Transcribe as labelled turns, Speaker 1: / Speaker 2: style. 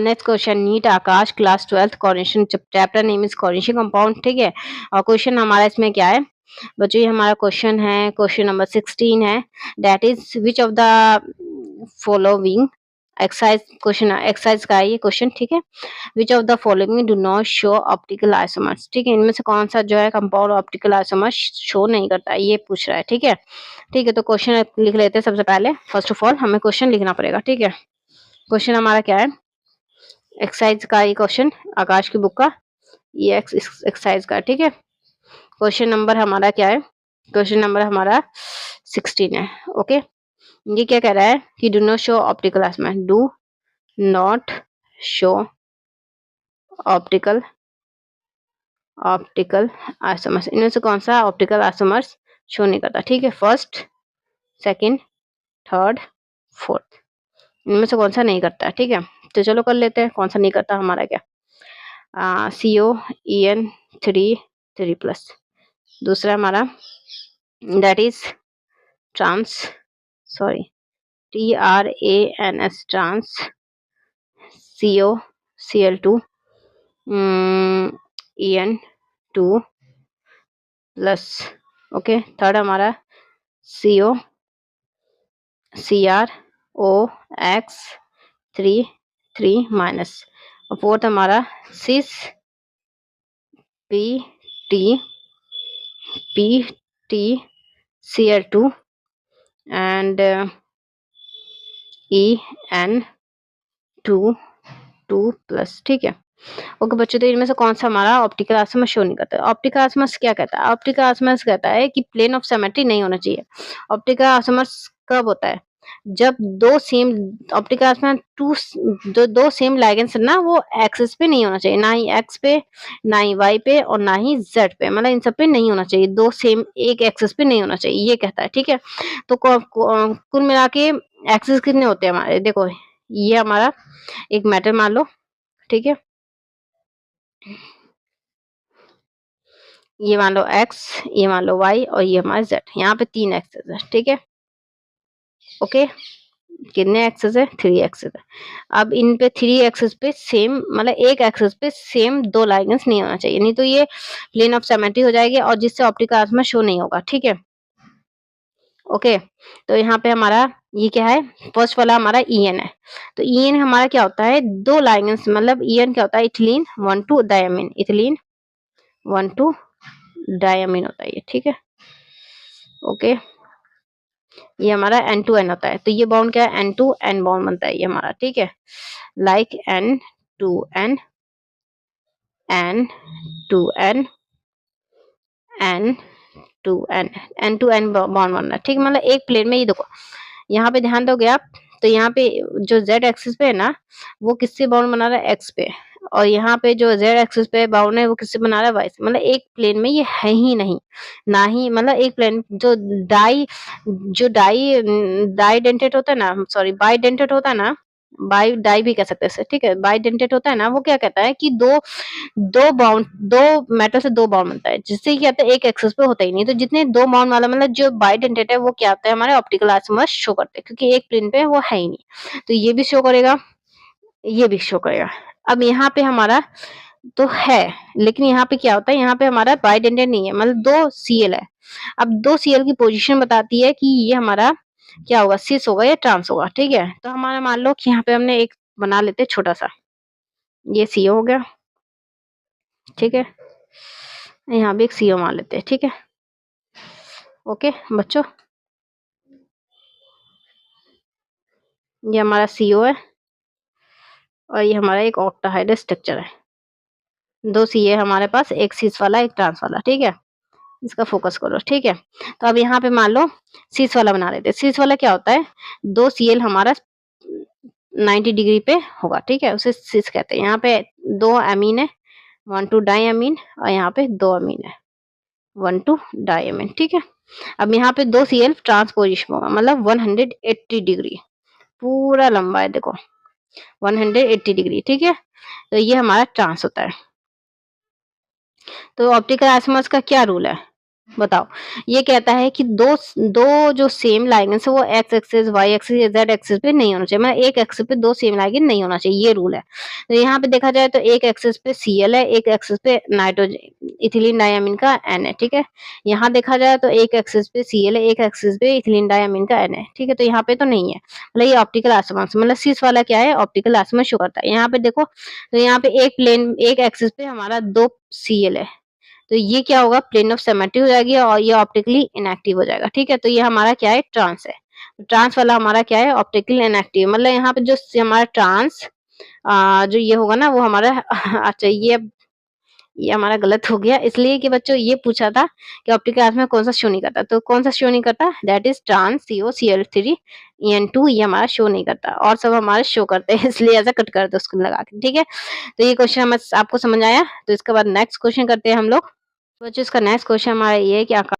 Speaker 1: Next question, NEET Aakash, class 12th, coordination, chapter name is coordination compound, ठीक है। और question हमारा इसमें क्या है बच्चों, ये हमारा क्वेश्चन है, क्वेश्चन नंबर 16 है, that is which of the following exercise, question exercise का है ये क्वेश्चन, ठीक है। Which of the following do not show optical isomers, ठीक है, इनमें से कौन सा जो है कंपाउंड ऑप्टिकल आइसोमर्स शो नहीं करता है, ये पूछ रहा है, ठीक है। ठीक है, तो क्वेश्चन लिख लेते हैं। सबसे पहले फर्स्ट ऑफ ऑल हमें क्वेश्चन लिखना पड़ेगा, ठीक है। क्वेश्चन हमारा क्या है, एक्सरसाइज का ये क्वेश्चन, आकाश की बुक का ये एक्सरसाइज का, ठीक है। क्वेश्चन नंबर हमारा क्या है, क्वेश्चन नंबर हमारा 16 है, ओके। ये क्या कह रहा है कि do not show optical isomers, do not show optical isomers, इनमें से कौन सा ऑप्टिकल आइसोमर्स शो नहीं करता, ठीक है। फर्स्ट, सेकंड, थर्ड, फोर्थ, इनमें से कौन सा नहीं करता, ठीक है। तो चलो कर लेते हैं कौन सा नहीं करता हमारा, क्या CO3 दूसरा हमारा that is trans, sorry TRANS, trans, COCl2 En2+, okay. Third हमारा COCrOx3 और फोर्थ हमारा सिस PTCl2 एंड En2+, ठीक है। ओके बच्चों, तो इनमें से कौन सा हमारा ऑप्टिकल आइसोमर्स शो नहीं करता है। ऑप्टिकल आइसोमर्स क्या कहता है, ऑप्टिकल आइसोमर्स कहता है कि प्लेन ऑफ सिमेट्री नहीं होना चाहिए। ऑप्टिकल आइसोमर्स कब होता है, जब दो सेम ऑप्टिकल आइसोमर्स दो सेम लाइगेंड्स ना वो एक्सिस पे नहीं होना चाहिए, ना ही एक्स पे, ना ही वाई पे, और ना ही जेड पे, मतलब इन सब पे नहीं होना चाहिए, दो सेम एक एक्सिस पे नहीं होना चाहिए, ये कहता है, ठीक है। तो कुल मिला के एक्सिस कितने होते हैं हमारे, देखो ये हमारा एक मेटल मान लो, ठीक है, ये मान लो x, ये मान लो y, और ये हमारा z, यहाँ पे 3 एक्सेस है, ठीक है, ओके। कितने एक्सेस है, 3 एक्सेस है। अब इन पे 3 एक्सेस पे सेम, मतलब एक एक्सेस पे सेम दो लाइगेंड्स नहीं होना चाहिए, नहीं तो ये प्लेन ऑफ सिमेट्री हो जाएगी और जिससे ऑप्टिकल आइसोमर्स शो नहीं होगा, ठीक है, ओके। तो यहाँ पे हमारा ये क्या है, फर्स्ट वाला हमारा EN है। तो EN हमारा क्या होता है, दो लाइगेंड्स, मतलब EN क्या होता है, इथिलीन 1,2 डायमीन, इथिलीन 1,2 डायमीन होता है ये, ठीक है, ओके। ये हमारा N2N होता है, तो ये बॉन्ड क्या है, N2N बॉन्ड बनता है ये हमारा, ठीक है, like N2N, N2N, N2N, N2N bond बन रहा है, ठीक है। मतलब एक प्लेन में, ये देखो यहाँ पे ध्यान दोगे आप, तो यहाँ पे जो Z एक्सिस पे है ना, वो किससे बाउंड बना रहा है, X पे, और यहाँ पे जो Z एक्सिस पे बाउंड है वो किससे बना रहा है, Y से, मतलब एक प्लेन में ये है ही नहीं, ना ही, मतलब एक प्लेन जो डाई डेंटेट होता है ना, सॉरी बाई डेंटेट होता है ना, बाई डाई भी कह सकते हैं इसे, ठीक है, बाई डेंटेट होता है ना, वो क्या कहता है कि दो मेटल से दो बॉन्ड बनता है, जिससे क्या होता है एक एक्सिस पे होता ही नहीं, तो जितने दो बॉन्ड वाला, मतलब जो बाइडेंटेट है, वो क्या होता है, हमारे ऑप्टिकल आइसोमर्स शो करते हैं, क्योंकि एक प्लेन पे वो है ही नहीं, तो ये भी शो करेगा, ये भी शो करेगा। अब यहाँ पे हमारा तो है, लेकिन यहाँ पे क्या होता है, यहाँ पे हमारा बाइडेंटेट नहीं है, मतलब दो Cl है। अब दो Cl की पोजीशन बताती है कि ये हमारा क्या होगा, सिस होगा या ट्रांस होगा, ठीक है। तो हमारा मान लो कि यहाँ पे हमने एक बना लेते हैं छोटा सा, ये CO हो गया, ठीक है, यहाँ भी एक CO मान लेते हैं, ठीक है, ओके बच्चों, ये हमारा CO है और ये हमारा एक ऑक्टाहाइड्रल स्ट्रक्चर है, दो CA हमारे पास, एक सिस वाला एक ट्रांस वाला, ठीक है, इसका फोकस करो, ठीक है। तो अब यहाँ पे मान लो सिस वाला बना लेते हैं। सिस वाला क्या होता है, दो Cl हमारा 90 डिग्री पे होगा, ठीक है, उसे सिस कहते हैं। यहाँ पे दो अमीन है, 1,2 डाई अमीन, और यहाँ पे दो अमीन है, 1,2 डाई अमीन, ठीक है। अब यहाँ पे दो Cl ट्रांसपोजिशन होगा, मतलब 180 डिग्री पूरा लंबा है, देखो 180 डिग्री, ठीक है। तो ये हमारा ट्रांस होता है। तो ऑप्टिकल आइसोमर्स का क्या रूल है, बताओ। ये कहता है कि दो दो जो सेम लाइगेंस है वो एक्स एक्सिस, वाई एक्सिस या जेड एक्सिस पे नहीं होना चाहिए। मतलब एक एक्सिस पे दो सेम लाइगेन नहीं होना चाहिए, ये रूल है। तो यहाँ पे देखा जाए तो एक एक्सिस पे Cl है, एक एक्सिस पे नाइट्रोजन इथिलीन डायमीन का N है, ठीक है। यहाँ देखा जाए तो एक एक्सिस पे Cl है, एक एक्सिस पे इथिलीन डायमीन का N है, ठीक है। तो यहाँ पे तो नहीं है, मतलब ये ऑप्टिकल आइसोमर्स, मतलब सिस वाला क्या है, ऑप्टिकल आइसोमर शो करता है। यहाँ पे देखो, तो यहाँ पे एक प्लेन, एक एक्सिस पे हमारा दो Cl है, तो ये क्या होगा, प्लेन ऑफ सिमेट्री हो जाएगी और ये ऑप्टिकली इनएक्टिव हो जाएगा, ठीक है। तो ये हमारा क्या है, ट्रांस है। ट्रांस वाला हमारा क्या है, ऑप्टिकली इनएक्टिव। मतलब यहाँ पे जो हमारा ट्रांस जो ये होगा ना वो हमारा अच्छा ये हमारा गलत हो गया, इसलिए कि बच्चों ये पूछा था कि ऑप्टिकल आइसोमर में कौन सा शो नहीं करता, तो कौन सा शो नहीं करता, that is trans COCl3 En2, ये हमारा शो नहीं करता, और सब हमारे शो करते हैं, इसलिए ऐसा कट कर दो उसको लगा के, ठीक है। तो ये क्वेश्चन हमें आपको समझ आया। तो इसके बाद नेक्स्ट क्वेश्चन करते हैं हम लोग। बच्चों इसका नेक्स्ट क्वेश्चन हमारा ये है कि